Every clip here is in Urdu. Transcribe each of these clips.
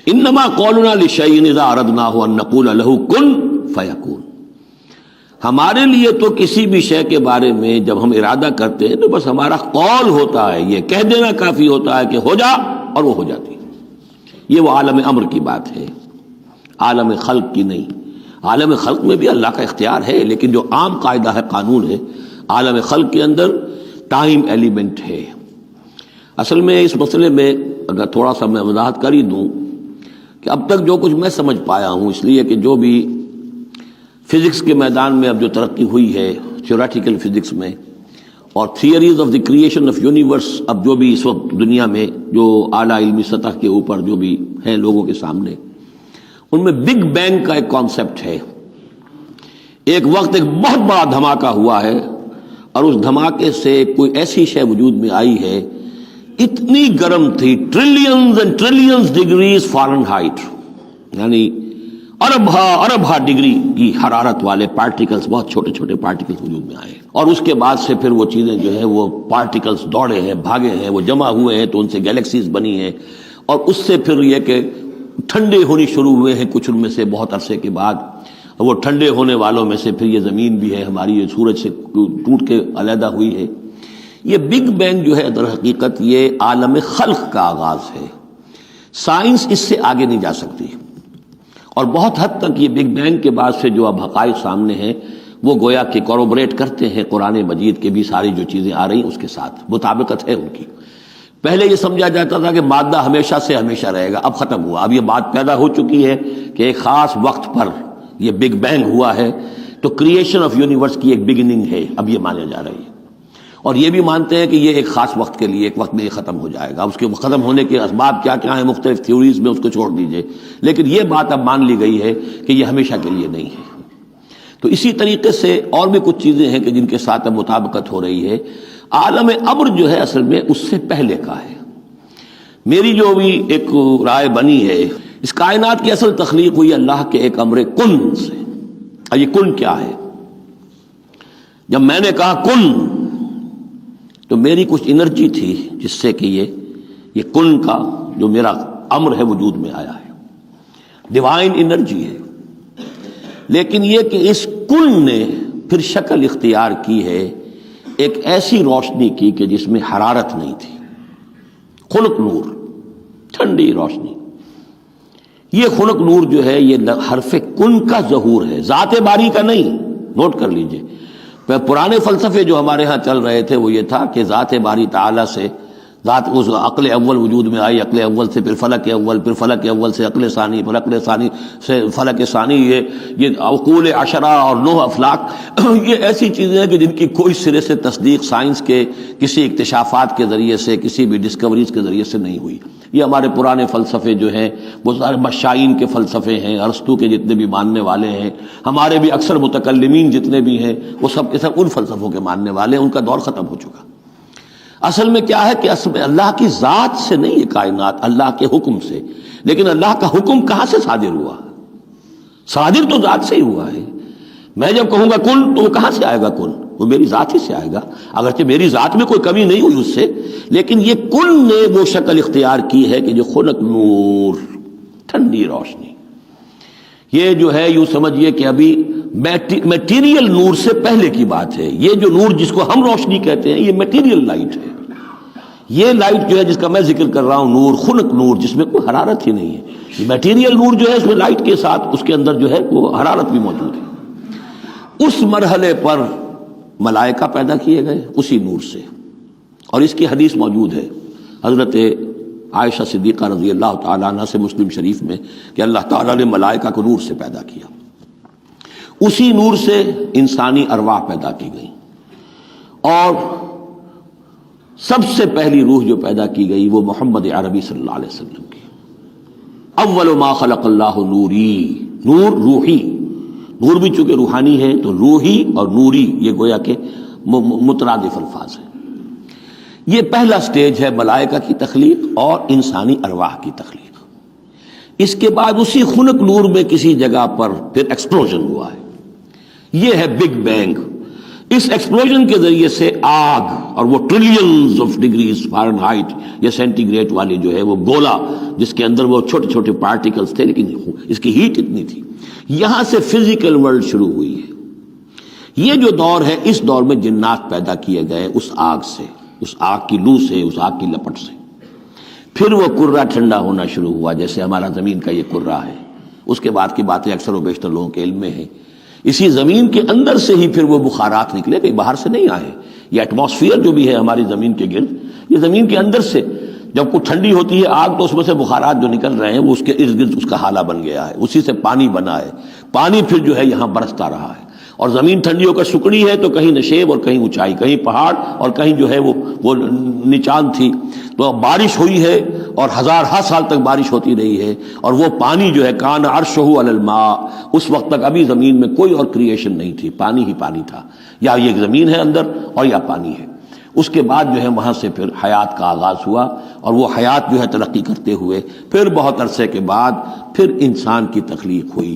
انما قولنا لشیء اذا اردناہ ان نقول له کن فیکون، ہمارے لیے تو کسی بھی شے کے بارے میں جب ہم ارادہ کرتے ہیں تو بس ہمارا قول ہوتا ہے، یہ کہہ دینا کافی ہوتا ہے کہ ہو جا، اور وہ ہو جاتی ہے۔ یہ وہ عالم امر کی بات ہے، عالم خلق کی نہیں۔ عالم خلق میں بھی اللہ کا اختیار ہے، لیکن جو عام قاعدہ ہے، قانون ہے، عالم خلق کے اندر ٹائم ایلیمنٹ ہے۔ اصل میں اس مسئلے میں اگر تھوڑا سا میں وضاحت کر ہی دوں کہ اب تک جو کچھ میں سمجھ پایا ہوں، اس لیے کہ جو بھی فزکس کے میدان میں اب جو ترقی ہوئی ہے، تھیوریٹیکل فزکس میں، اور theories of the creation of universe, اب جو بھی اس وقت دنیا میں جو اعلیٰ علمی سطح کے اوپر جو بھی ہیں لوگوں کے سامنے، ان میں بگ بینگ کا ایک کانسیپٹ ہے۔ ایک وقت ایک بہت بڑا دھماکہ ہوا ہے، اور اس دھماکے سے کوئی ایسی شے وجود میں آئی ہے اتنی گرم تھی، trillions and trillions degrees foreign height, یعنی اربھا ڈگری کی حرارت والے پارٹیکلز، بہت چھوٹے چھوٹے پارٹیکلز وجود میں آئے، اور اس کے بعد سے پھر وہ چیزیں جو ہیں وہ پارٹیکلز دوڑے ہیں، بھاگے ہیں، وہ جمع ہوئے ہیں تو ان سے گیلیکسیز بنی ہیں، اور اس سے پھر یہ کہ ٹھنڈے ہونی شروع ہوئے ہیں کچھ ان میں سے بہت عرصے کے بعد۔ وہ ٹھنڈے ہونے والوں میں سے پھر یہ زمین بھی ہے ہماری، یہ سورج سے ٹوٹ کے علیحدہ ہوئی ہے۔ یہ بگ بینگ جو ہے در حقیقت یہ عالم خلق کا آغاز ہے۔ سائنس اس سے آگے نہیں جا سکتی، اور بہت حد تک یہ بگ بینگ کے بعد سے جو اب حقائق سامنے ہیں وہ گویا کہ کوروبریٹ کرتے ہیں قرآن مجید کے بھی ساری جو چیزیں آ رہی ہیں اس کے ساتھ مطابقت ہے ان کی۔ پہلے یہ سمجھا جاتا تھا کہ مادہ ہمیشہ سے ہمیشہ رہے گا، اب ختم ہوا، اب یہ بات پیدا ہو چکی ہے کہ ایک خاص وقت پر یہ بگ بینگ ہوا ہے، تو کریشن آف یونیورس کی ایک بگننگ ہے، اب یہ مانا جا رہی ہے، اور یہ بھی مانتے ہیں کہ یہ ایک خاص وقت کے لیے، ایک وقت میں یہ ختم ہو جائے گا۔ اس کے ختم ہونے کے اسباب کیا کیا ہیں مختلف تھیوریز میں، اس کو چھوڑ دیجئے، لیکن یہ بات اب مان لی گئی ہے کہ یہ ہمیشہ کے لیے نہیں ہے۔ تو اسی طریقے سے اور بھی کچھ چیزیں ہیں کہ جن کے ساتھ اب مطابقت ہو رہی ہے۔ عالم امر جو ہے اصل میں اس سے پہلے کا ہے۔ میری جو بھی ایک رائے بنی ہے، اس کائنات کی اصل تخلیق ہوئی اللہ کے ایک امر کن سے۔ اور یہ کن کیا ہے؟ جب میں نے کہا کن تو میری کچھ انرجی تھی جس سے کہ یہ کن کا جو میرا امر ہے وجود میں آیا ہے، ڈیوائن انرجی ہے، لیکن یہ کہ اس کن نے پھر شکل اختیار کی ہے ایک ایسی روشنی کی کہ جس میں حرارت نہیں تھی، خنک نور، ٹھنڈی روشنی۔ یہ خنک نور جو ہے یہ حرف کن کا ظہور ہے، ذات باری کا نہیں، نوٹ کر لیجئے۔ پرانے فلسفے جو ہمارے ہاں چل رہے تھے وہ یہ تھا کہ ذات باری تعالیٰ سے ذات اس عقل اول وجود میں آئی، عقل اول سے پھر فلک اول، پھر فلک اول سے عقل ثانی، پھر عقل ثانی سے فلک ثانی، یہ عقول عشرہ اور 9 افلاک، یہ ایسی چیزیں ہیں کہ جن کی کوئی سرے سے تصدیق سائنس کے کسی اکتشافات کے ذریعے سے، کسی بھی ڈسکوریز کے ذریعے سے نہیں ہوئی۔ یہ ہمارے پرانے فلسفے جو ہیں وہ سارے مشائین کے فلسفے ہیں، ارسطو کے جتنے بھی ماننے والے ہیں، ہمارے بھی اکثر متکلمین جتنے بھی ہیں وہ سب کے سب ان فلسفوں کے ماننے والے ہیں، ان کا دور ختم ہو چکا۔ اصل میں کیا ہے کہ اصل میں اللہ کی ذات سے نہیں یہ کائنات، اللہ کے حکم سے۔ لیکن اللہ کا حکم کہاں سے صادر ہوا؟ صادر تو ذات سے ہی ہوا ہے۔ میں جب کہوں گا کن تو وہ کہاں سے آئے گا؟ کن وہ میری ذات ہی سے آئے گا، اگرچہ میری ذات میں کوئی کمی نہیں ہوئی اس سے، لیکن یہ کن نے وہ شکل اختیار کی ہے کہ جو خنک نور، ٹھنڈی روشنی۔ یہ جو ہے یوں سمجھیے کہ ابھی میٹیریل نور سے پہلے کی بات ہے۔ یہ جو نور جس کو ہم روشنی کہتے ہیں یہ میٹیریل لائٹ ہے۔ یہ لائٹ جو ہے جس کا میں ذکر کر رہا ہوں، نور، خنک نور، جس میں کوئی حرارت ہی نہیں ہے۔ میٹیریل نور جو ہے اس میں لائٹ کے ساتھ اس کے اندر جو ہے وہ حرارت بھی موجود ہے۔ اس مرحلے پر ملائکہ پیدا کیے گئے اسی نور سے، اور اس کی حدیث موجود ہے حضرت عائشہ صدیقہ رضی اللہ تعالیٰ عنہ سے مسلم شریف میں کہ اللہ تعالیٰ نے ملائکہ کو نور سے پیدا کیا۔ اسی نور سے انسانی ارواح پیدا کی گئی، اور سب سے پہلی روح جو پیدا کی گئی وہ محمد عربی صلی اللہ علیہ وسلم کی۔ اول ما خلق اللہ نوری، نور روحی، نور بھی چونکہ روحانی ہے تو روحی اور نوری یہ گویا کہ مترادف الفاظ ہیں۔ یہ پہلا سٹیج ہے ملائکہ کی تخلیق اور انسانی ارواح کی تخلیق۔ اس کے بعد اسی خنک نور میں کسی جگہ پر پھر ایکسپلوژن ہوا ہے، یہ ہے بگ بینگ۔ اس ایکسپلوژن کے ذریعے سے آگ اور وہ ٹریلینز آف ڈگریز فارنہائٹ یا سینٹی گریڈ والی جو ہے وہ گولا جس کے اندر وہ چھوٹے چھوٹے پارٹیکلز تھے، لیکن اس کی ہیٹ اتنی تھی. یہاں سے فزیکل ورلڈ شروع ہوئی ہے. یہ جو دور ہے، اس دور میں جنات پیدا کیے گئے اس آگ سے، اس آگ کی لو سے، اس آگ کی لپٹ سے. پھر وہ کرہ ٹھنڈا ہونا شروع ہوا، جیسے ہمارا زمین کا یہ کرہ ہے. اس کے بعد کی باتیں اکثر و بیشتر لوگوں کے علم میں ہیں. اسی زمین کے اندر سے ہی پھر وہ بخارات نکلے، کہیں باہر سے نہیں آئے. یہ ایٹماسفیئر جو بھی ہے ہماری زمین کے گرد، یہ زمین کے اندر سے جب کچھ ٹھنڈی ہوتی ہے آگ تو اس میں سے بخارات جو نکل رہے ہیں وہ اس کے ارد گرد اس کا حالہ بن گیا ہے. اسی سے پانی بنا ہے. پانی پھر جو ہے یہاں برستا رہا ہے. اور زمین ٹھنڈی ہو کر سکڑی ہے تو کہیں نشیب اور کہیں اونچائی، کہیں پہاڑ اور کہیں جو ہے وہ نچان تھی. تو بارش ہوئی ہے اور ہزارہ سال تک بارش ہوتی رہی ہے. اور وہ پانی جو ہے کان عرشہ علی الماء، اس وقت تک ابھی زمین میں کوئی اور کریشن نہیں تھی، پانی ہی پانی تھا. یا یہ زمین ہے اندر اور یا پانی ہے. اس کے بعد جو ہے وہاں سے پھر حیات کا آغاز ہوا، اور وہ حیات جو ہے ترقی کرتے ہوئے پھر بہت عرصے کے بعد پھر انسان کی تخلیق ہوئی.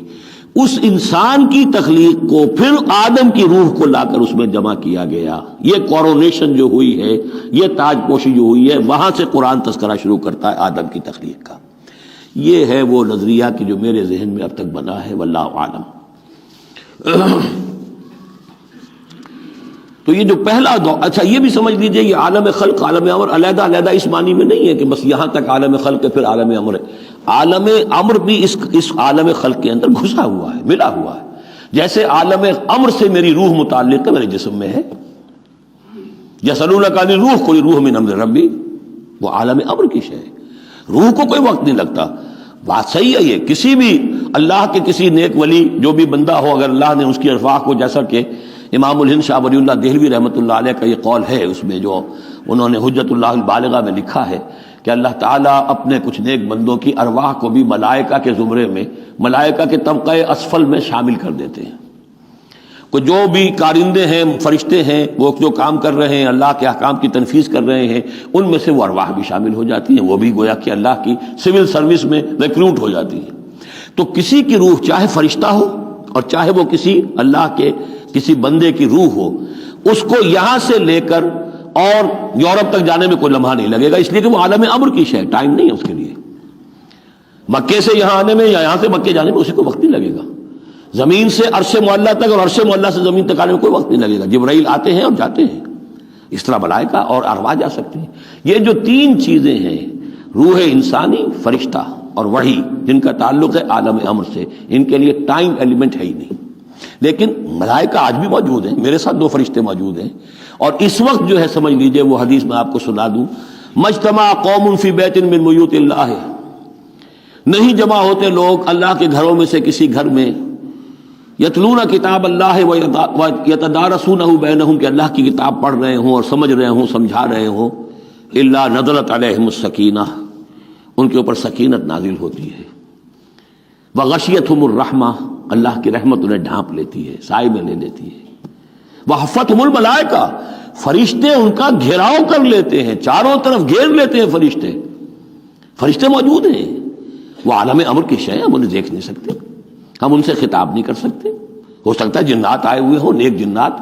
اس انسان کی تخلیق کو پھر آدم کی روح کو لا کر اس میں جمع کیا گیا. یہ کورونیشن جو ہوئی ہے، یہ تاج پوشی جو ہوئی ہے، وہاں سے قرآن تذکرہ شروع کرتا ہے آدم کی تخلیق کا. یہ ہے وہ نظریہ کہ جو میرے ذہن میں اب تک بنا ہے، واللہ عالم. تو یہ جو پہلا دور، اچھا یہ بھی سمجھ لیجئے یہ عالم خلق عالم امر علیحدہ علیحدہ اس معنی میں نہیں ہے کہ بس یہاں تک عالم خلق ہے پھر عالم امر ہے. عالم امر بھی اس عالم خلق کے اندر گھسا ہوا ہے، ملا ہوا ہے. جیسے عالم امر سے میری روح متعلق ہے، میرے جسم میں ہے. یسألونک عن الروح قل الروح من امر ربی، وہ عالم امر کی شے ہے. روح کو کوئی وقت نہیں لگتا. بات صحیح ہے. یہ کسی بھی اللہ کے کسی نیک ولی جو بھی بندہ ہو، اگر اللہ نے اس کی ارواح کو، جیسا کہ امام الہند شاہ ولی اللہ دہلوی رحمۃ اللہ علیہ کا یہ قول ہے، اس میں جو انہوں نے حجت اللہ البالغہ میں لکھا ہے کہ اللہ تعالیٰ اپنے کچھ نیک بندوں کی ارواح کو بھی ملائکہ کے زمرے میں، ملائکہ کے طبقہ اسفل میں شامل کر دیتے ہیں. کہ جو بھی کارندے ہیں، فرشتے ہیں، وہ جو کام کر رہے ہیں، اللہ کے احکام کی تنفیذ کر رہے ہیں، ان میں سے وہ ارواح بھی شامل ہو جاتی ہیں. وہ بھی گویا کہ اللہ کی سول سروس میں ریکروٹ ہو جاتی ہیں. تو کسی کی روح چاہے فرشتہ ہو اور چاہے وہ کسی اللہ کے کسی بندے کی روح ہو، اس کو یہاں سے لے کر اور یورپ تک جانے میں کوئی لمحہ نہیں لگے گا، اس لیے کہ وہ عالم امر کی شے، ٹائم نہیں ہے اس کے لیے. مکے سے یہاں آنے میں یا یہاں سے مکے جانے میں اسے کوئی وقت نہیں لگے گا. زمین سے عرش معلیٰ تک اور عرش معلیٰ سے زمین تک آنے میں کوئی وقت نہیں لگے گا. جبرائیل آتے ہیں اور جاتے ہیں، اس طرح ملائکہ اور ارواح جا سکتے ہیں. یہ جو تین چیزیں ہیں، روح انسانی، فرشتہ اور وحی، جن کا تعلق ہے عالم امر سے، ان کے لیے ٹائم ایلیمنٹ ہے ہی نہیں. لیکن ملائکہ آج بھی موجود ہیں. میرے ساتھ 2 فرشتے موجود ہیں. اور اس وقت جو ہے سمجھ لیجئے، وہ حدیث میں آپ کو سنا دوں، مجتمع قوم فی بیت من بیوت اللہ، نہیں جمع ہوتے لوگ اللہ کے گھروں میں سے کسی گھر میں، یتلون کتاب اللہ ویتدارسونہ بینہم، کہ اللہ کی کتاب پڑھ رہے ہوں اور سمجھ رہے ہوں، سمجھا رہے ہوں، الا نزلت علیہم السکینہ، ان کے اوپر سکینت نازل ہوتی ہے. وغشیتہم الرحمہ، اللہ کی رحمت انہیں ڈھانپ لیتی ہے، سائے میں لے لیتی ہے. وحفتہم الملائکہ، فرشتے ان کا گھیراؤ کر لیتے ہیں، چاروں طرف گھیر لیتے ہیں فرشتے. فرشتے موجود ہیں. وہ عالم امر کی شے، ہم انہیں دیکھ نہیں سکتے، ہم ان سے خطاب نہیں کر سکتے. ہو سکتا ہے جنات آئے ہوئے ہوں، نیک جنات،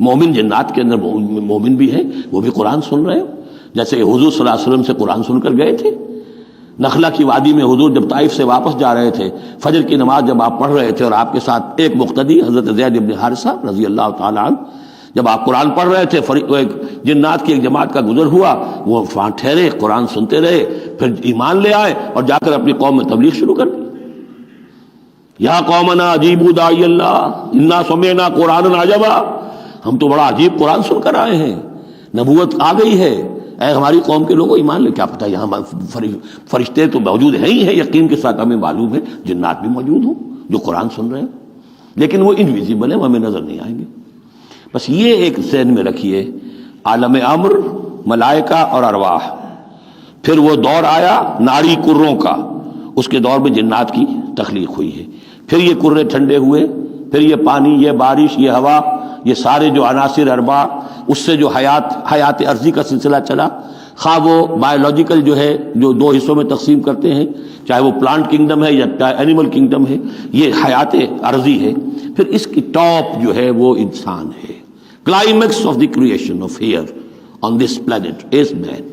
مومن جنات کے اندر مومن بھی ہیں، وہ بھی قرآن سن رہے ہوں، جیسے حضور صلی اللہ علیہ وسلم سے قرآن سن کر گئے تھے. نخلا کی وادی میں حضور جب طائف سے واپس جا رہے تھے، فجر کی نماز جب آپ پڑھ رہے تھے اور آپ کے ساتھ ایک مقتدی حضرت زید بن حارثہ رضی اللہ تعالی عنہ، جب آپ قرآن پڑھ رہے تھے، ایک جنات کی ایک جماعت کا گزر ہوا، وہ وہاں ٹھہرے، قرآن سنتے رہے، پھر ایمان لے آئے اور جا کر اپنی قوم میں تبلیغ شروع کر دی. یا قومنا اجیبوا داعی اللہ انا سمعنا قرآنا عجبا، ہم تو بڑا عجیب قرآن سن کر آئے ہیں، نبوت آ گئی ہے، اے ہماری قوم کے لوگوں ایمان لے. کیا پتہ یہاں فرشتے تو موجود ہیں ہی ہیں، یقین کے ساتھ ہمیں معلوم ہے جنات بھی موجود ہوں جو قرآن سن رہے ہیں، لیکن وہ انویزیبل ہیں، وہ ہمیں نظر نہیں آئیں گے. بس یہ ایک ذہن میں رکھیے، عالم امر، ملائکہ اور ارواح. پھر وہ دور آیا ناری کروں کا، اس کے دور میں جنات کی تخلیق ہوئی ہے. پھر یہ کرے ٹھنڈے ہوئے، پھر یہ پانی، یہ بارش، یہ ہوا، یہ سارے جو عناصر اربع، اس سے جو حیات عرضی کا سلسلہ چلا، خواہ وہ بایولوجیکل جو ہے جو 2 حصوں میں تقسیم کرتے ہیں، چاہے وہ پلانٹ کنگڈم ہے یا اینیمل کنگڈم ہے، یہ حیات عرضی ہے. پھر اس کی ٹاپ جو ہے وہ انسان ہے. Climax of the creation of here on this planet is man.